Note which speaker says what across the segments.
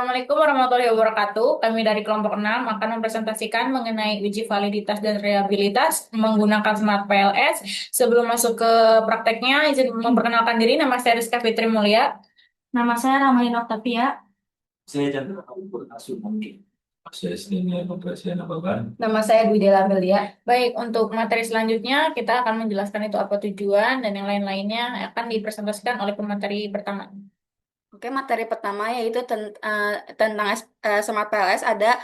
Speaker 1: Assalamualaikum warahmatullahi wabarakatuh. Kami dari kelompok 6 akan mempresentasikan mengenai uji validitas dan reliabilitas menggunakan Smart PLS. Sebelum masuk ke prakteknya, izin memperkenalkan diri. Nama saya Rizka Fitri Mulia. Nama saya Ramalin Oktavia.
Speaker 2: Saya cenderung berasumsi mungkin asesnya pembersihan apa.
Speaker 1: Nama saya Dwi Dela Melia. Baik, untuk materi selanjutnya kita akan menjelaskan itu apa tujuan dan yang lain-lainnya akan dipresentasikan oleh pemateri pertama.
Speaker 3: Oke, materi pertama yaitu tentang Smart PLS ada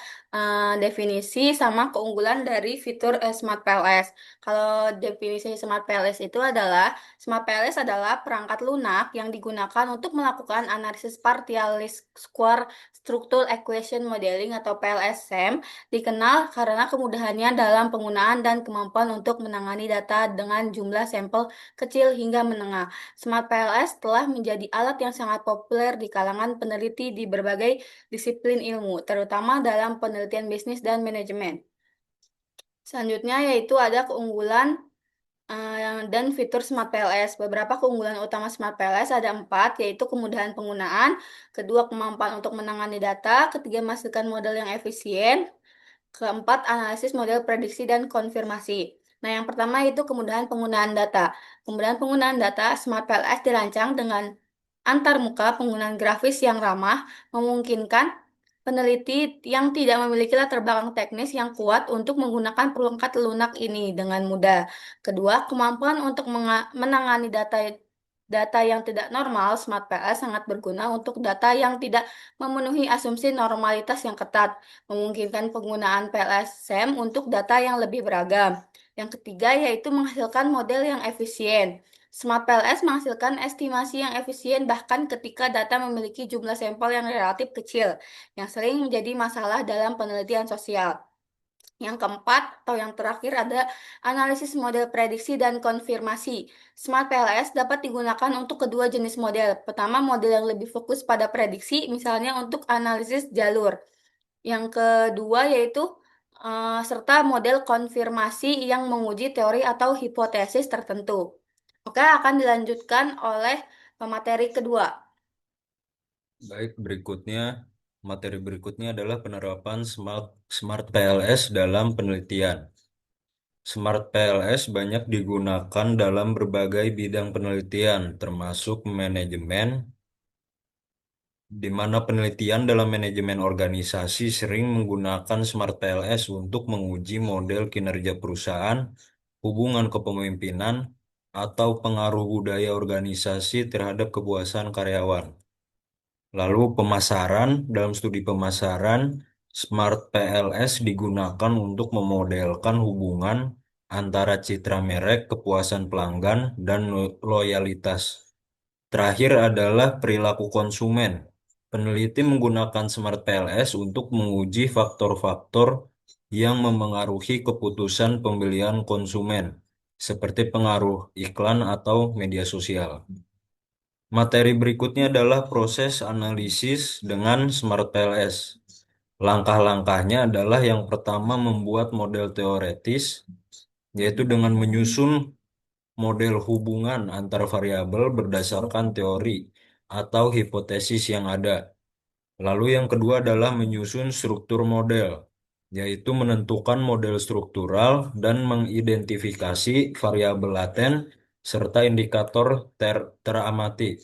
Speaker 3: definisi sama keunggulan dari fitur Smart PLS. Kalau definisi Smart PLS itu adalah Smart PLS adalah perangkat lunak yang digunakan untuk melakukan analisis partialis square structural equation modeling atau PLSM, dikenal karena kemudahannya dalam penggunaan dan kemampuan untuk menangani data dengan jumlah sampel kecil hingga menengah. Smart PLS telah menjadi alat yang sangat populer di kalangan peneliti di berbagai disiplin ilmu, terutama dalam penelitian bisnis dan manajemen. Selanjutnya yaitu ada keunggulan dan fitur Smart PLS. Beberapa keunggulan utama Smart PLS ada 4, yaitu kemudahan penggunaan, kedua kemampuan untuk menangani data, ketiga menghasilkan model yang efisien, keempat analisis model prediksi dan konfirmasi. Nah, yang pertama itu kemudahan penggunaan data. Kemudahan penggunaan data, Smart PLS dirancang dengan antarmuka penggunaan grafis yang ramah, memungkinkan peneliti yang tidak memiliki latar belakang teknis yang kuat untuk menggunakan perangkat lunak ini dengan mudah. Kedua, kemampuan untuk menangani data yang tidak normal. Smart PLS sangat berguna untuk data yang tidak memenuhi asumsi normalitas yang ketat, memungkinkan penggunaan PLSM untuk data yang lebih beragam. Yang ketiga yaitu menghasilkan model yang efisien. Smart PLS menghasilkan estimasi yang efisien bahkan ketika data memiliki jumlah sampel yang relatif kecil, yang sering menjadi masalah dalam penelitian sosial. Yang keempat atau yang terakhir ada analisis model prediksi dan konfirmasi. Smart PLS dapat digunakan untuk kedua jenis model. Pertama, model yang lebih fokus pada prediksi, misalnya untuk analisis jalur. Yang kedua yaitu serta model konfirmasi yang menguji teori atau hipotesis tertentu. Oke, akan dilanjutkan oleh pemateri kedua.
Speaker 2: Baik, materi berikutnya adalah penerapan Smart PLS dalam penelitian. Smart PLS banyak digunakan dalam berbagai bidang penelitian, termasuk manajemen, di mana penelitian dalam manajemen organisasi sering menggunakan Smart PLS untuk menguji model kinerja perusahaan, hubungan kepemimpinan, atau pengaruh budaya organisasi terhadap kepuasan karyawan. Lalu dalam studi pemasaran, Smart PLS digunakan untuk memodelkan hubungan antara citra merek, kepuasan pelanggan, dan loyalitas. Terakhir adalah perilaku konsumen. Peneliti menggunakan Smart PLS untuk menguji faktor-faktor yang memengaruhi keputusan pembelian konsumen, seperti pengaruh iklan atau media sosial. Materi berikutnya adalah proses analisis dengan Smart PLS. Langkah-langkahnya adalah yang pertama membuat model teoretis, yaitu dengan menyusun model hubungan antar variabel berdasarkan teori atau hipotesis yang ada. Lalu yang kedua adalah menyusun struktur model, yaitu menentukan model struktural dan mengidentifikasi variabel laten serta indikator teramati.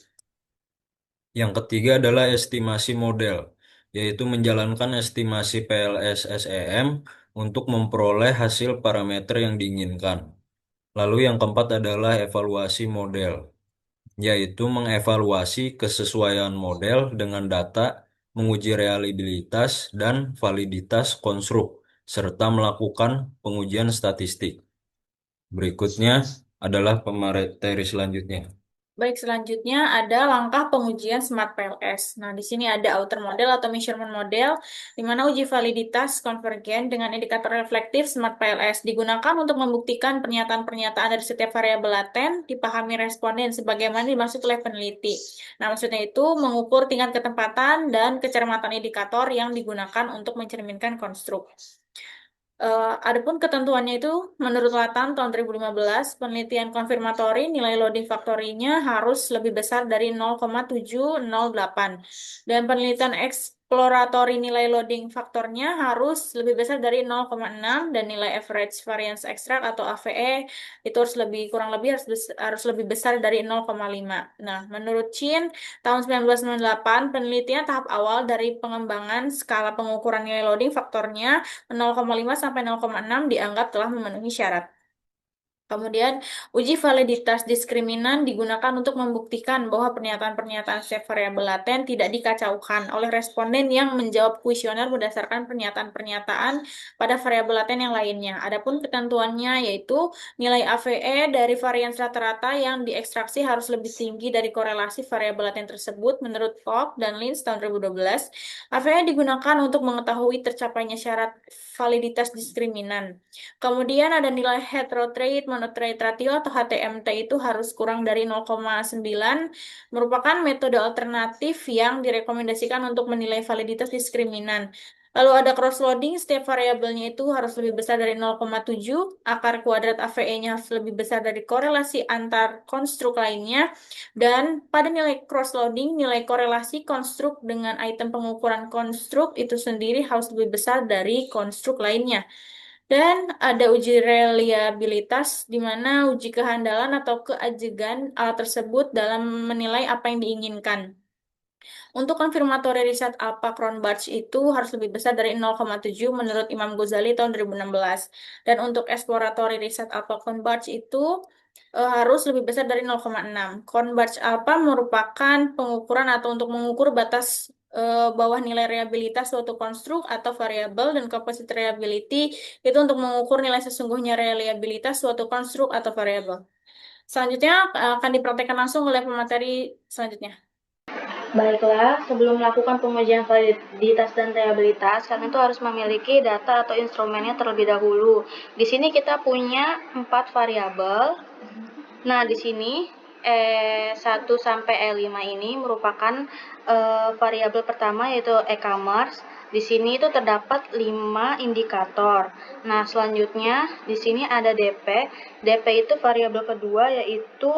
Speaker 2: Yang ketiga adalah estimasi model, yaitu menjalankan estimasi PLS-SEM untuk memperoleh hasil parameter yang diinginkan. Lalu yang keempat adalah evaluasi model, yaitu mengevaluasi kesesuaian model dengan data, menguji reliabilitas dan validitas konstruk, serta melakukan pengujian statistik. Berikutnya adalah pemateri selanjutnya.
Speaker 1: Baik, selanjutnya ada langkah pengujian Smart PLS. Nah, di sini ada outer model atau measurement model, di mana uji validitas konvergen dengan indikator reflektif Smart PLS digunakan untuk membuktikan pernyataan-pernyataan dari setiap variabel laten dipahami responden sebagaimana dimaksud oleh peneliti. Nah, maksudnya itu mengukur tingkat ketepatan dan kecermatan indikator yang digunakan untuk mencerminkan konstruk. Adapun ketentuannya itu menurut Latam tahun 2015, penelitian konfirmatori nilai loading factory-nya harus lebih besar dari 0,708 dan penelitian exploratory nilai loading faktornya harus lebih besar dari 0,6 dan nilai average variance extract atau AVE itu kurang lebih harus lebih besar dari 0,5. Nah, menurut Chin tahun 1998 penelitian tahap awal dari pengembangan skala pengukuran nilai loading faktornya 0,5 sampai 0,6 dianggap telah memenuhi syarat. Kemudian, uji validitas diskriminan digunakan untuk membuktikan bahwa pernyataan-pernyataan setiap variabel laten tidak dikacaukan oleh responden yang menjawab kuesioner berdasarkan pernyataan-pernyataan pada variabel laten yang lainnya. Adapun ketentuannya yaitu nilai AVE dari varians rata-rata yang diekstraksi harus lebih tinggi dari korelasi variabel laten tersebut menurut Koch dan Lins tahun 2012. AVE digunakan untuk mengetahui tercapainya syarat validitas diskriminan. Kemudian ada nilai heterotrait monotrade ratio atau HTMT itu harus kurang dari 0,9 merupakan metode alternatif yang direkomendasikan untuk menilai validitas diskriminan. Lalu ada cross-loading, setiap variabelnya itu harus lebih besar dari 0,7, akar kuadrat AVE-nya harus lebih besar dari korelasi antar konstruk lainnya, dan pada nilai cross-loading, nilai korelasi konstruk dengan item pengukuran konstruk itu sendiri harus lebih besar dari konstruk lainnya. Dan ada uji reliabilitas, di mana uji kehandalan atau keajegan alat tersebut dalam menilai apa yang diinginkan. Untuk konfirmatory riset Alpha-Cronbach itu harus lebih besar dari 0,7 menurut Imam Ghazali tahun 2016. Dan untuk exploratory riset Alpha-Cronbach itu harus lebih besar dari 0,6. Cronbach Alpha merupakan pengukuran atau untuk mengukur batas bawah nilai reliabilitas suatu konstruk atau variabel, dan composite reliability itu untuk mengukur nilai sesungguhnya reliabilitas suatu konstruk atau variabel. Selanjutnya akan dipraktekkan langsung oleh pemateri selanjutnya.
Speaker 3: Baiklah, sebelum melakukan pengujian validitas dan reliabilitas, kalian itu harus memiliki data atau instrumennya terlebih dahulu. Di sini kita punya 4 variabel. Nah, di sini E1 sampai E5 ini merupakan variabel pertama yaitu e-commerce. Di sini itu terdapat 5 indikator. Nah, selanjutnya di sini ada DP. DP itu variabel kedua yaitu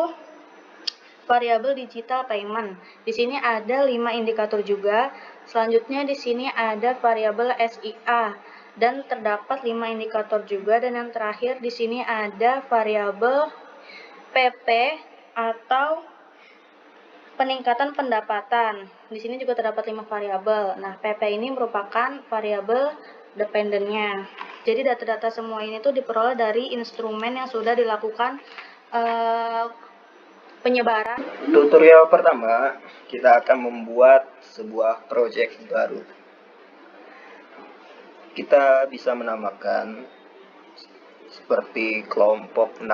Speaker 3: variabel digital payment. Di sini ada 5 indikator juga. Selanjutnya di sini ada variabel SIA dan terdapat 5 indikator juga, dan yang terakhir di sini ada variabel PP atau peningkatan pendapatan. Di sini juga terdapat 5 variabel. Nah, PP ini merupakan variabel dependennya. Jadi data-data semua ini tuh diperoleh dari instrumen yang sudah dilakukan penyebaran.
Speaker 4: Tutorial pertama, kita akan membuat sebuah project baru. Kita bisa menamakan seperti kelompok 6.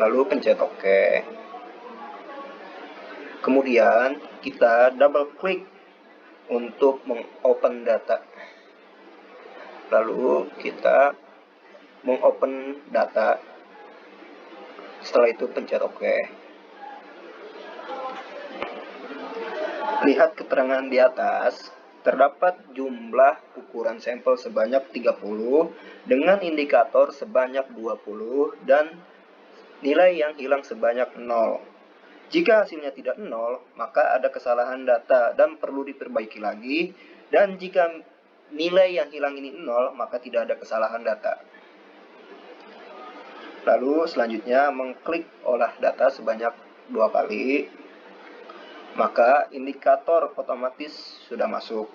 Speaker 4: Lalu pencet OK. Kemudian kita double klik untuk mengopen data. Lalu kita mengopen data. Setelah itu pencet OK. Lihat keterangan di atas, terdapat jumlah ukuran sampel sebanyak 30 dengan indikator sebanyak 20 dan nilai yang hilang sebanyak 0. Jika hasilnya tidak 0, maka ada kesalahan data dan perlu diperbaiki lagi, dan jika nilai yang hilang ini 0, maka tidak ada kesalahan data. Lalu selanjutnya mengklik olah data sebanyak 2 kali, maka indikator otomatis sudah masuk.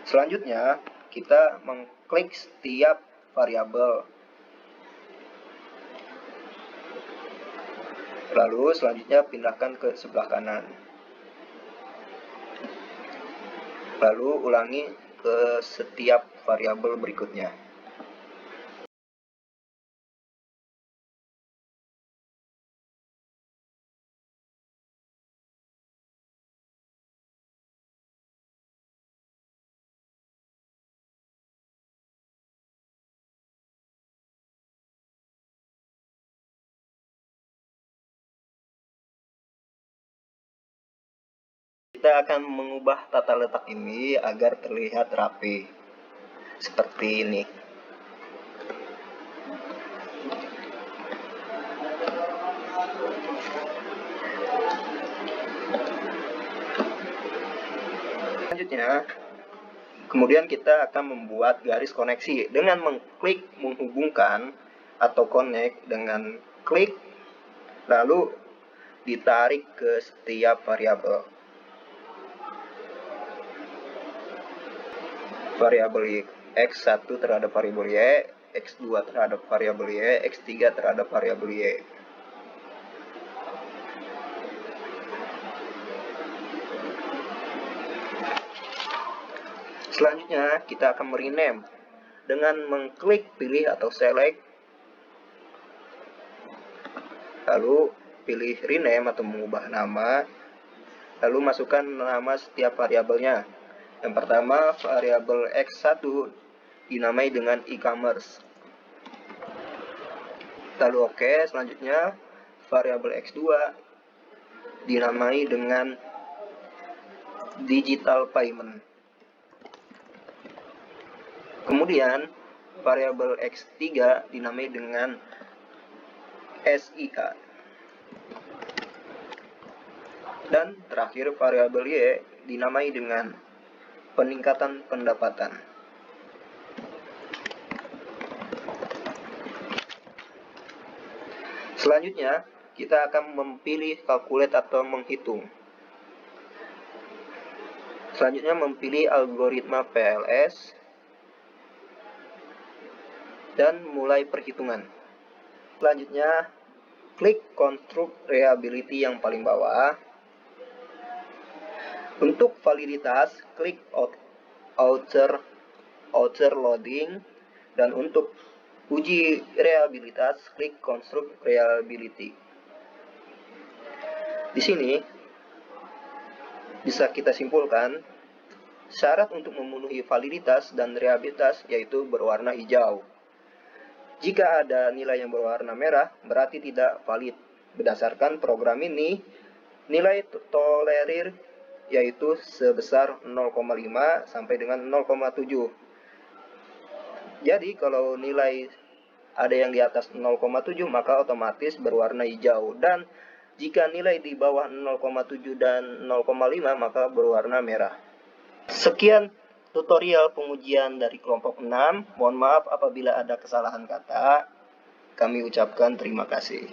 Speaker 4: Selanjutnya kita mengklik setiap variabel. Lalu selanjutnya pindahkan ke sebelah kanan. Lalu ulangi ke setiap variabel berikutnya. Kita akan mengubah tata letak ini agar terlihat rapi. Seperti ini. Selanjutnya, kemudian kita akan membuat garis koneksi dengan mengklik menghubungkan atau connect dengan klik, lalu ditarik ke setiap variabel. Variabel X1 terhadap variabel Y, X2 terhadap variabel Y, X3 terhadap variabel Y. Selanjutnya, kita akan merename dengan mengklik pilih atau select, lalu pilih rename atau mengubah nama, lalu masukkan nama setiap variabelnya. Yang pertama, variabel X1 dinamai dengan e-commerce. Lalu oke, selanjutnya variabel X2 dinamai dengan digital payment. Kemudian variabel X3 dinamai dengan SIA. Dan terakhir variabel Y dinamai dengan peningkatan pendapatan. Selanjutnya, kita akan memilih calculate atau menghitung. Selanjutnya memilih algoritma PLS dan mulai perhitungan. Selanjutnya, klik construct reliability yang paling bawah. Untuk validitas, klik outer loading, dan untuk uji reliabilitas, klik construct reliability. Di sini bisa kita simpulkan syarat untuk memenuhi validitas dan reliabilitas yaitu berwarna hijau. Jika ada nilai yang berwarna merah, berarti tidak valid. Berdasarkan program ini, nilai tolerir yaitu sebesar 0,5 sampai dengan 0,7. Jadi kalau nilai ada yang di atas 0,7 maka otomatis berwarna hijau, dan jika nilai di bawah 0,7 dan 0,5 maka berwarna merah. Sekian tutorial pengujian dari kelompok 6. Mohon maaf apabila ada kesalahan kata. Kami ucapkan terima kasih.